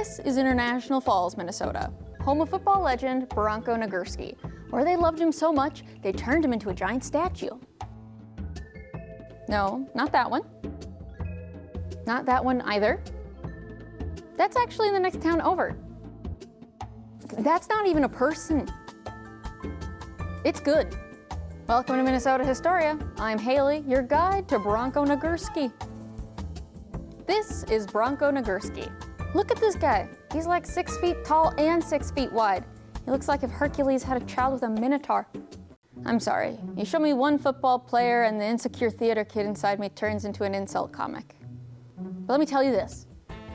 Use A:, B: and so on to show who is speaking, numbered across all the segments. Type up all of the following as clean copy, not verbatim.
A: This is International Falls, Minnesota, home of football legend Bronko Nagurski, where they loved him so much they turned him into a giant statue. No, not that one. Not that one either. That's actually in the next town over. That's not even a person. It's good. Welcome to Minnesota Historia. I'm Haley, your guide to Bronko Nagurski. This is Bronko Nagurski. Look at this guy. He's like 6 feet tall and 6 feet wide. He looks like if Hercules had a child with a minotaur. I'm sorry. You show me one football player and the insecure theater kid inside me turns into an insult comic. But let me tell you this.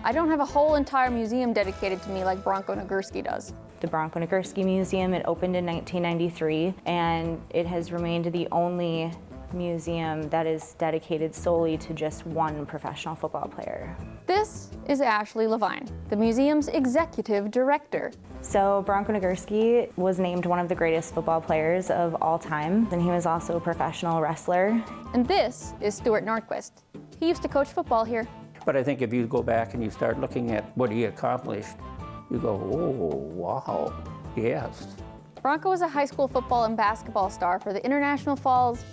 A: I don't have a whole entire museum dedicated to me like Bronko Nagurski does.
B: The Bronko Nagurski Museum, it opened in 1993, and it has remained the only museum that is dedicated solely to just one professional football player.
A: This is Ashley Levine, the museum's executive director.
B: So Bronko Nagurski was named one of the greatest football players of all time, and he was also a professional wrestler.
A: And this is Stuart Nordquist. He used to coach football here.
C: But I think if you go back and you start looking at what he accomplished, you go, oh, wow, yes.
A: Bronko was a high school football and basketball star for the International Falls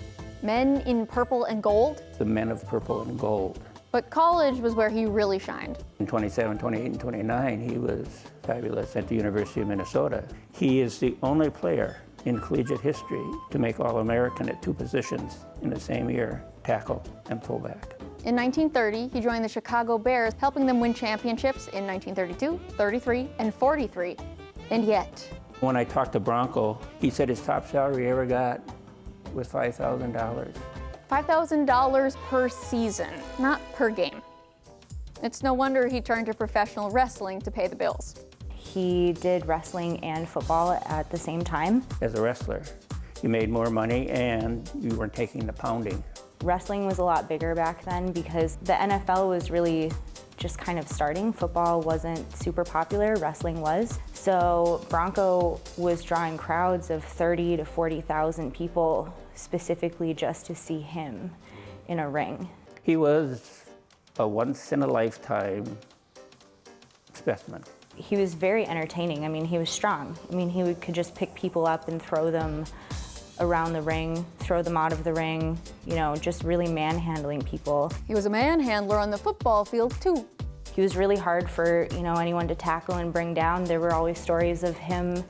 A: Men in Purple and Gold.
C: The Men of Purple and Gold.
A: But college was where he really shined.
C: In 27, 28, and 29, he was fabulous at the University of Minnesota. He is the only player in collegiate history to make All-American at 2 positions in the same year, tackle and fullback.
A: In 1930, he joined the Chicago Bears, helping them win championships in 1932, 33, and 43. And yet,
C: when I talked to Bronko, he said his top salary he ever got was $5,000.
A: $5,000 per season, not per game. It's no wonder he turned to professional wrestling to pay the bills.
B: He did wrestling and football at the same time.
C: As a wrestler, you made more money and you weren't taking the pounding.
B: Wrestling was a lot bigger back then because the NFL was really just kind of starting. Football wasn't super popular, wrestling was. So Bronko was drawing crowds of 30 to 40,000 people specifically just to see him in a ring.
C: He was a once-in-a-lifetime specimen.
B: He was very entertaining. I mean, he was strong. I mean, he could just pick people up and throw them around the ring, throw them out of the ring, you know, just really manhandling people.
A: He was a manhandler on the football field too.
B: He was really hard for, you know, anyone to tackle and bring down. There were always stories of him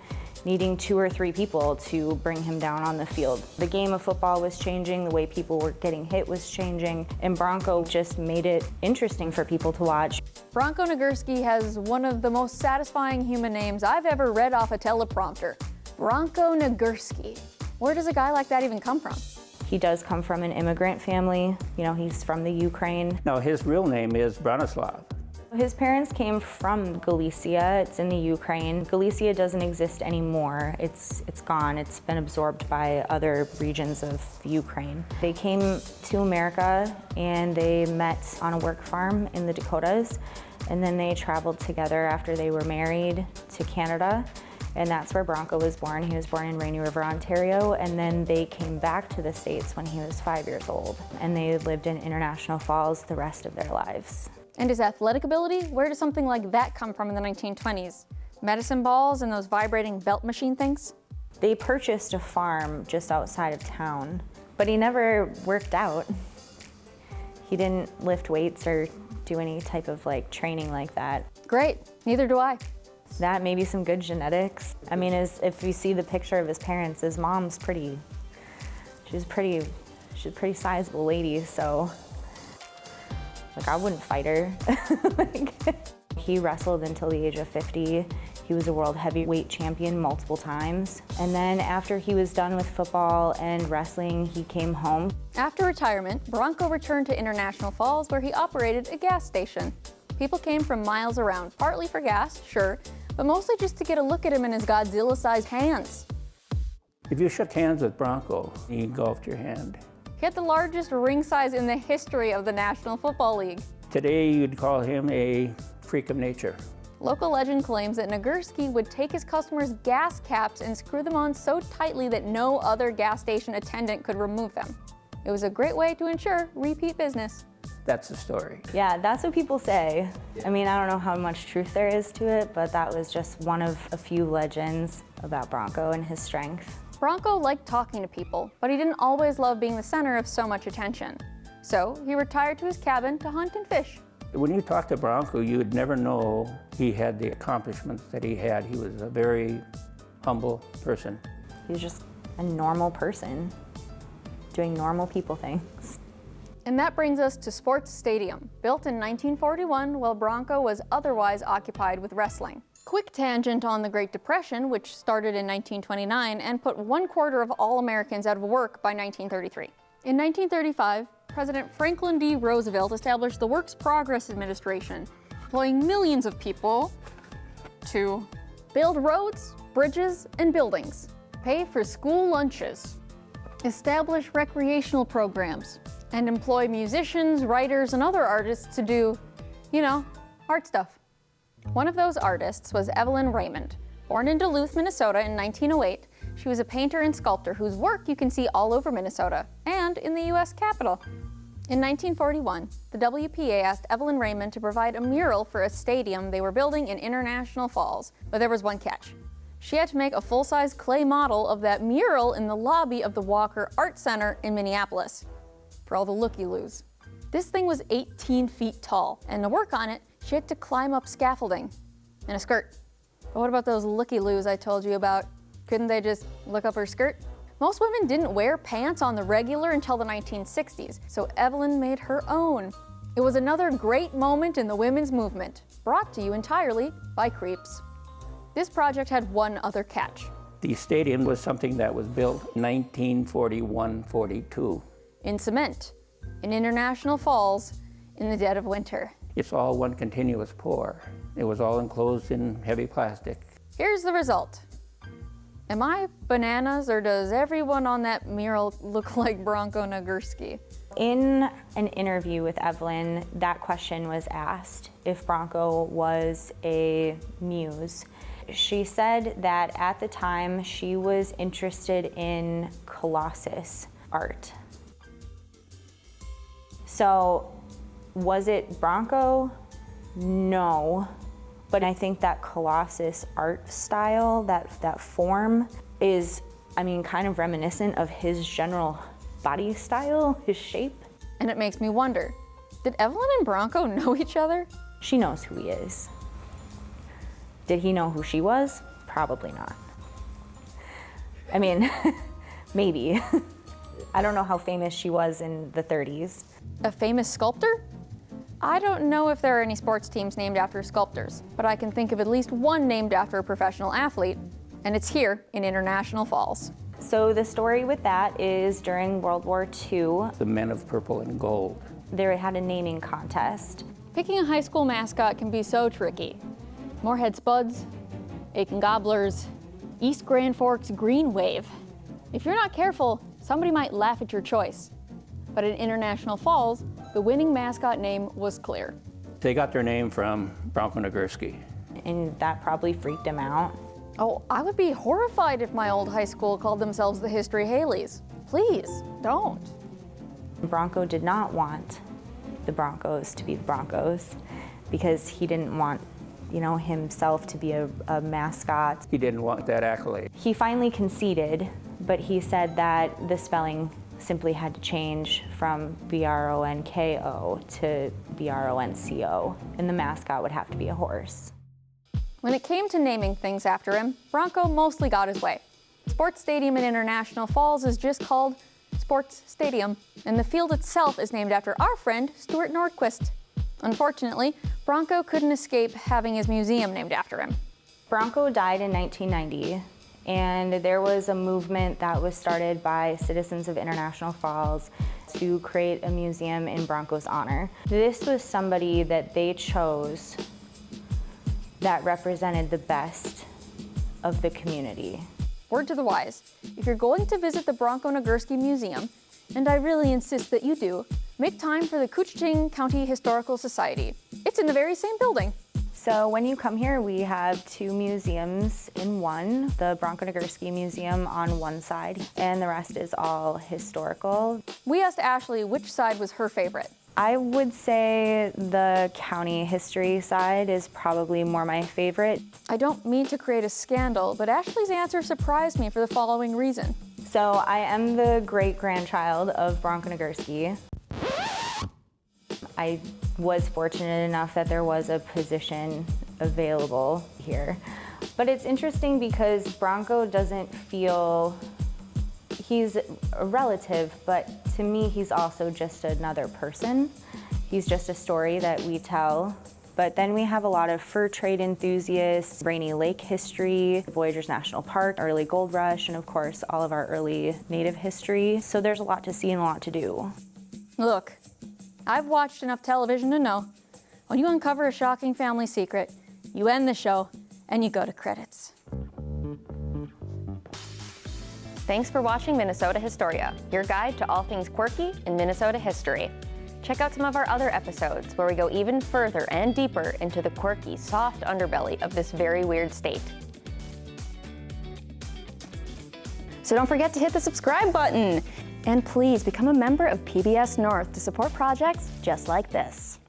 B: needing 2 or 3 people to bring him down on the field. The game of football was changing, the way people were getting hit was changing, and Bronko just made it interesting for people to watch.
A: Bronko Nagurski has one of the most satisfying human names I've ever read off a teleprompter. Bronko Nagurski. Where does a guy like that even come from?
B: He does come from an immigrant family. You know, he's from the Ukraine.
C: Now, his real name is Bronislav.
B: His parents came from Galicia. It's in the Ukraine. Galicia doesn't exist anymore. It's gone. It's been absorbed by other regions of the Ukraine. They came to America and they met on a work farm in the Dakotas, and then they traveled together after they were married to Canada. And that's where Bronko was born. He was born in Rainy River, Ontario, and then they came back to the States when he was 5 years old. And they lived in International Falls the rest of their lives.
A: And his athletic ability? Where does something like that come from in the 1920s? Medicine balls and those vibrating belt machine things?
B: They purchased a farm just outside of town, but he never worked out. He didn't lift weights or do any type of training like that.
A: Great, neither do I.
B: That may be some good genetics. I mean, if you see the picture of his parents, his mom's she's a pretty sizable lady, so I wouldn't fight her. He wrestled until the age of 50. He was a world heavyweight champion multiple times. And then after he was done with football and wrestling, he came home.
A: After retirement, Bronko returned to International Falls where he operated a gas station. People came from miles around, partly for gas, sure, but mostly just to get a look at him in his Godzilla-sized hands.
C: If you shook hands with Bronko, he engulfed your hand.
A: He had the largest ring size in the history of the National Football League.
C: Today, you'd call him a freak of nature.
A: Local legend claims that Nagurski would take his customers' gas caps and screw them on so tightly that no other gas station attendant could remove them. It was a great way to ensure repeat business.
C: That's the story.
B: Yeah, that's what people say. I mean, I don't know how much truth there is to it, but that was just one of a few legends about Bronko and his strength.
A: Bronko liked talking to people, but he didn't always love being the center of so much attention. So he retired to his cabin to hunt and fish.
C: When you talk to Bronko, you would never know he had the accomplishments that he had. He was a very humble person.
B: He was just a normal person doing normal people things.
A: And that brings us to Sports Stadium, built in 1941 while Bronko was otherwise occupied with wrestling. Quick tangent on the Great Depression, which started in 1929 and put 1/4 of all Americans out of work by 1933. In 1935, President Franklin D. Roosevelt established the Works Progress Administration, employing millions of people to build roads, bridges, and buildings, pay for school lunches, establish recreational programs, and employ musicians, writers, and other artists to do, art stuff. One of those artists was Evelyn Raymond. Born in Duluth, Minnesota in 1908, she was a painter and sculptor whose work you can see all over Minnesota and in the U.S. Capitol. In 1941, the WPA asked Evelyn Raymond to provide a mural for a stadium they were building in International Falls, but there was one catch. She had to make a full-size clay model of that mural in the lobby of the Walker Art Center in Minneapolis, for all the looky-loos. This thing was 18 feet tall, and to work on it, she had to climb up scaffolding in a skirt. But what about those looky-loos I told you about? Couldn't they just look up her skirt? Most women didn't wear pants on the regular until the 1960s, so Evelyn made her own. It was another great moment in the women's movement, brought to you entirely by Creeps. This project had one other catch.
C: The stadium was something that was built in 1941-42.
A: In cement, in International Falls, in the dead of winter.
C: It's all one continuous pour. It was all enclosed in heavy plastic.
A: Here's the result. Am I bananas, or does everyone on that mural look like Bronko Nagurski?
B: In an interview with Evelyn, that question was asked, if Bronko was a muse. She said that at the time she was interested in Colossus art. So, was it Bronko? No. But I think that Colossus art style, that form, is, kind of reminiscent of his general body style, his shape.
A: And it makes me wonder, did Evelyn and Bronko know each other?
B: She knows who he is. Did he know who she was? Probably not. Maybe. I don't know how famous she was in the 30s.
A: A famous sculptor? I don't know if there are any sports teams named after sculptors, but I can think of at least one named after a professional athlete, and it's here in International Falls.
B: So the story with that is during World War II,
C: The men of purple and gold.
B: they had a naming contest.
A: Picking a high school mascot can be so tricky. Moorhead Spuds, Aiken Gobblers, East Grand Forks Green Wave. If you're not careful, somebody might laugh at your choice. But in International Falls, the winning mascot name was clear.
C: They got their name from Bronko Nagurski.
B: And that probably freaked him out.
A: Oh, I would be horrified if my old high school called themselves the History Haleys. Please, don't.
B: Bronko did not want the Broncos to be the Broncos because he didn't want, himself to be a mascot.
C: He didn't want that accolade.
B: He finally conceded, but he said that the spelling simply had to change from Bronko to Bronco, and the mascot would have to be a horse.
A: When it came to naming things after him, Bronko mostly got his way. Sports Stadium in International Falls is just called Sports Stadium, and the field itself is named after our friend Stuart Nordquist. Unfortunately, Bronko couldn't escape having his museum named after him.
B: Bronko died in 1990, and there was a movement that was started by citizens of International Falls to create a museum in Bronko's honor. This was somebody that they chose that represented the best of the community.
A: Word to the wise, if you're going to visit the Bronko Nagurski Museum, and I really insist that you do, make time for the Couchiching County Historical Society. It's in the very same building.
B: So when you come here, we have two museums in one, the Bronko Nagurski Museum on one side, and the rest is all historical.
A: We asked Ashley which side was her favorite.
B: I would say the county history side is probably more my favorite.
A: I don't mean to create a scandal, but Ashley's answer surprised me for the following reason.
B: So I am the great-grandchild of Bronko Nagurski. I was fortunate enough that there was a position available here. But it's interesting because Bronko doesn't feel, he's a relative, but to me he's also just another person. He's just a story that we tell. But then we have a lot of fur trade enthusiasts, Rainy Lake history, Voyageurs National Park, early gold rush, and of course all of our early native history. So there's a lot to see and a lot to do.
A: Look, I've watched enough television to know when you uncover a shocking family secret, you end the show and you go to credits. Thanks for watching Minnesota Historia, your guide to all things quirky in Minnesota history. Check out some of our other episodes where we go even further and deeper into the quirky, soft underbelly of this very weird state. So don't forget to hit the subscribe button. And please become a member of PBS North to support projects just like this.